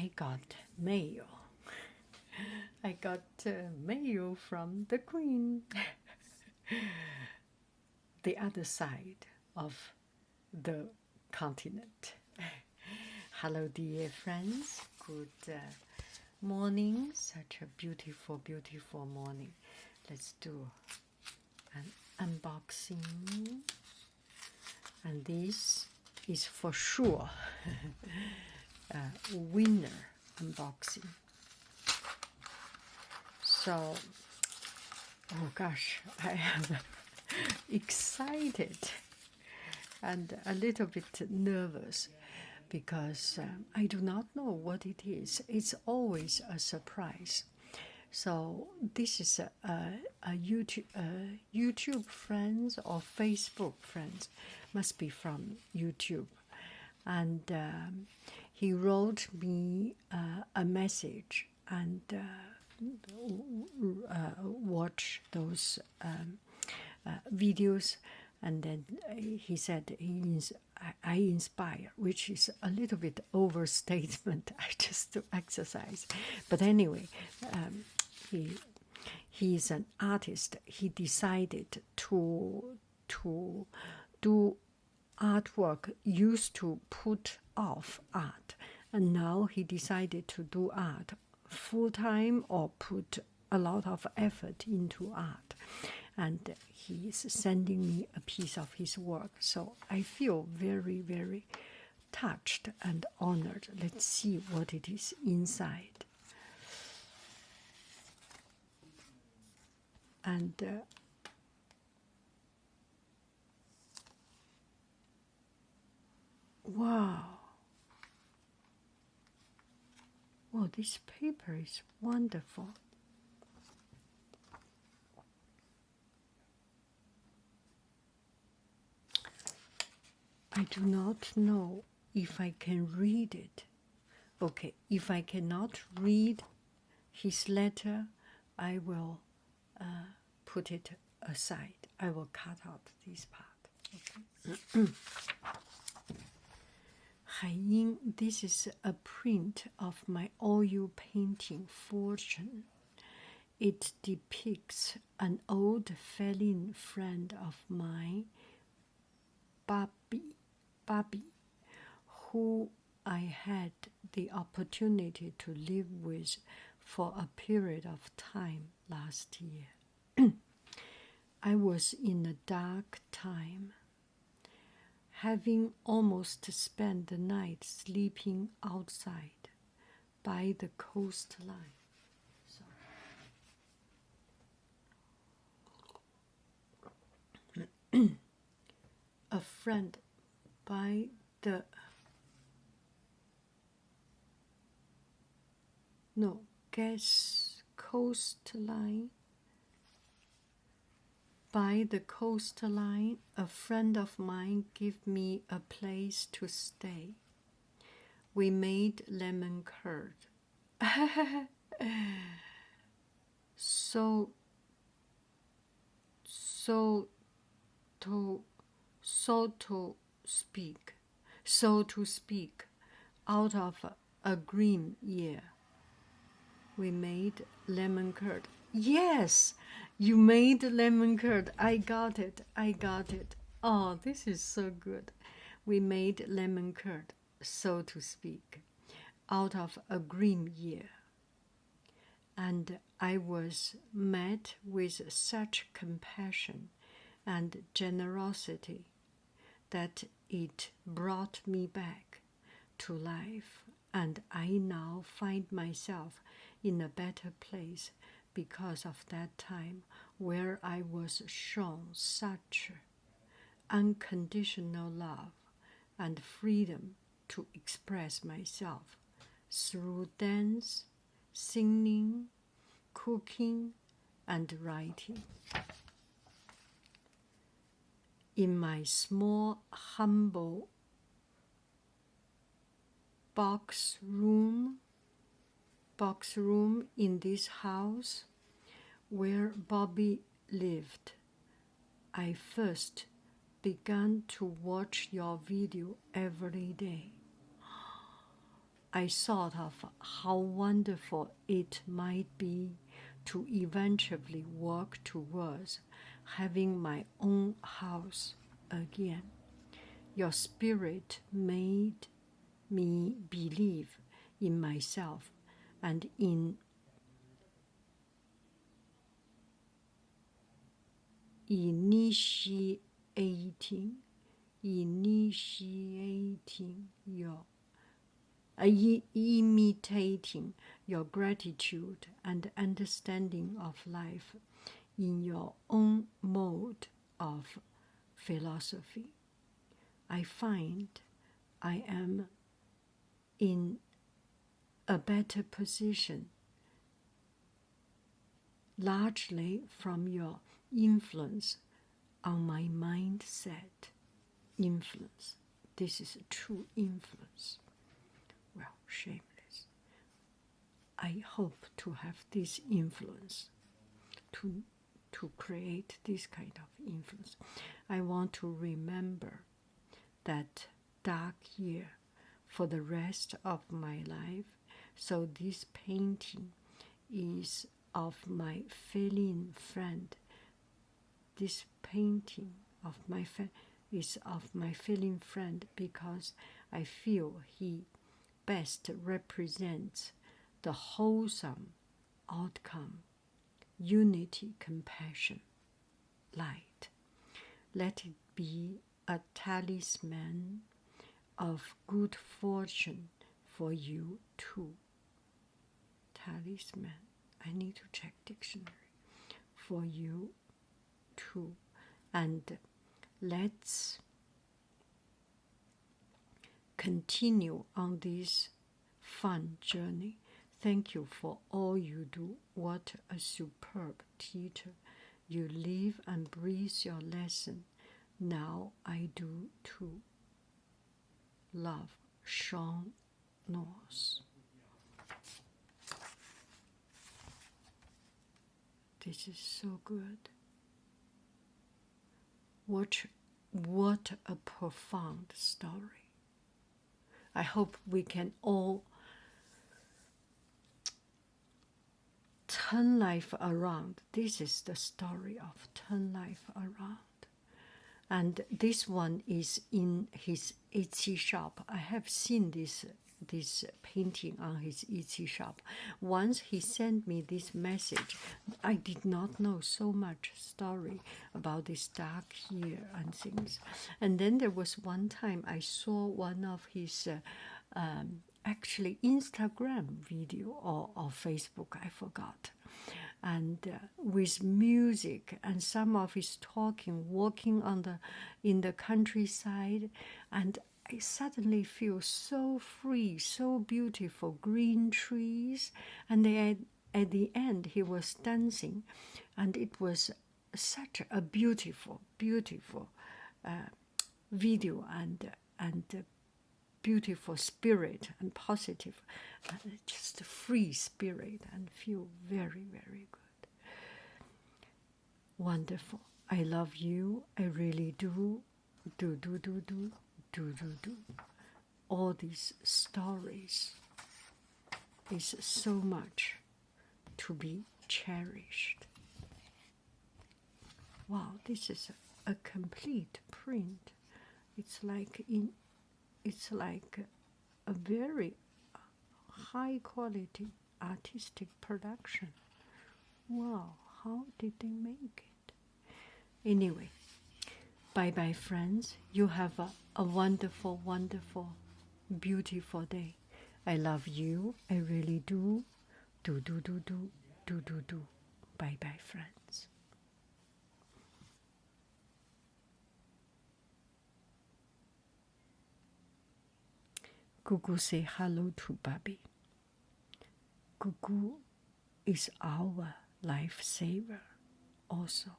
I got mail. I got mail from the Queen, the other side of the continent. Hello, dear friends. Good morning. Such a beautiful, beautiful morning. Let's do an unboxing. And this is for sure a winner unboxing. So, oh gosh, I am excited and a little bit nervous because I do not know what it is. It's always a surprise. So this is a YouTube friends or Facebook friends, must be from YouTube, and he wrote me a message and watch those videos, and then he said I inspire, which is a little bit overstatement. I just do exercise, but anyway, he's an artist. He decided to do artwork, used to put off art, and now he decided to do art full time or put a lot of effort into art, and he's sending me a piece of his work. So I feel very, very touched and honored. Let's see what it is inside. And wow. Oh, this paper is wonderful. I do not know if I can read it. Okay, if I cannot read his letter, I will put it aside. I will cut out this part. Okay. 海英, this is a print of my oil painting Fortune. It depicts an old feline friend of mine, Bobby, who I had the opportunity to live with for a period of time last year. I was in a dark time, having almost spent the night sleeping outside by the coastline. A friend by the coastline. By the coastline, a friend of mine gave me a place to stay. We made lemon curd. So to speak, out of a grim year. We made lemon curd. Yes, you made lemon curd. I got it. Oh, this is so good. We made lemon curd, so to speak, out of a grim year. And I was met with such compassion and generosity that it brought me back to life, and I now find myself in a better place because of that time where I was shown such unconditional love and freedom to express myself through dance, singing, cooking, and writing. In my small, humble box room in this house where Bobby lived, I first began to watch your video every day. I thought of how wonderful it might be to eventually work towards having my own house again. Your spirit made me believe in myself and in initiating your imitating your gratitude and understanding of life in your own mode of philosophy. I find I am in a better position, largely from your influence on my mindset. Influence. This is a true influence. Well, shameless. I hope to have this influence, to create this kind of influence. I want to remember that dark year for the rest of my life. So this painting is of my feline friend. This painting of my is of my feline friend because I feel he best represents the wholesome outcome, unity, compassion, light. Let it be a talisman of good fortune for you too. Talisman. I need to check dictionary. For you too. And let's continue on this fun journey. Thank you for all you do. What a superb teacher. You live and breathe your lesson. Now I do too. Love, Sean North. This is so good. What a profound story. I hope we can all turn life around. This is the story of turn life around. And this one is in his Etsy shop. I have seen this painting on his Etsy shop. Once he sent me this message, I did not know so much story about this dark year and things. And then there was one time I saw one of his actually Instagram video or Facebook, I forgot. And with music and some of his talking, walking in the countryside, and I suddenly feel so free, so beautiful, green trees, and at the end he was dancing, and it was such a beautiful, beautiful video and beautiful spirit and positive, just a free spirit, and feel very, very good. Wonderful. I love you. I really do. Do. All these stories is so much to be cherished. Wow, this is a complete print. It's like a very high quality artistic production. Wow, how did they make it? Anyway, bye-bye, friends. You have a wonderful, wonderful, beautiful day. I love you. I really do. Do. Bye-bye, friends. Gugu say hello to Bobby. Gugu is our lifesaver also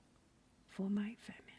for my family.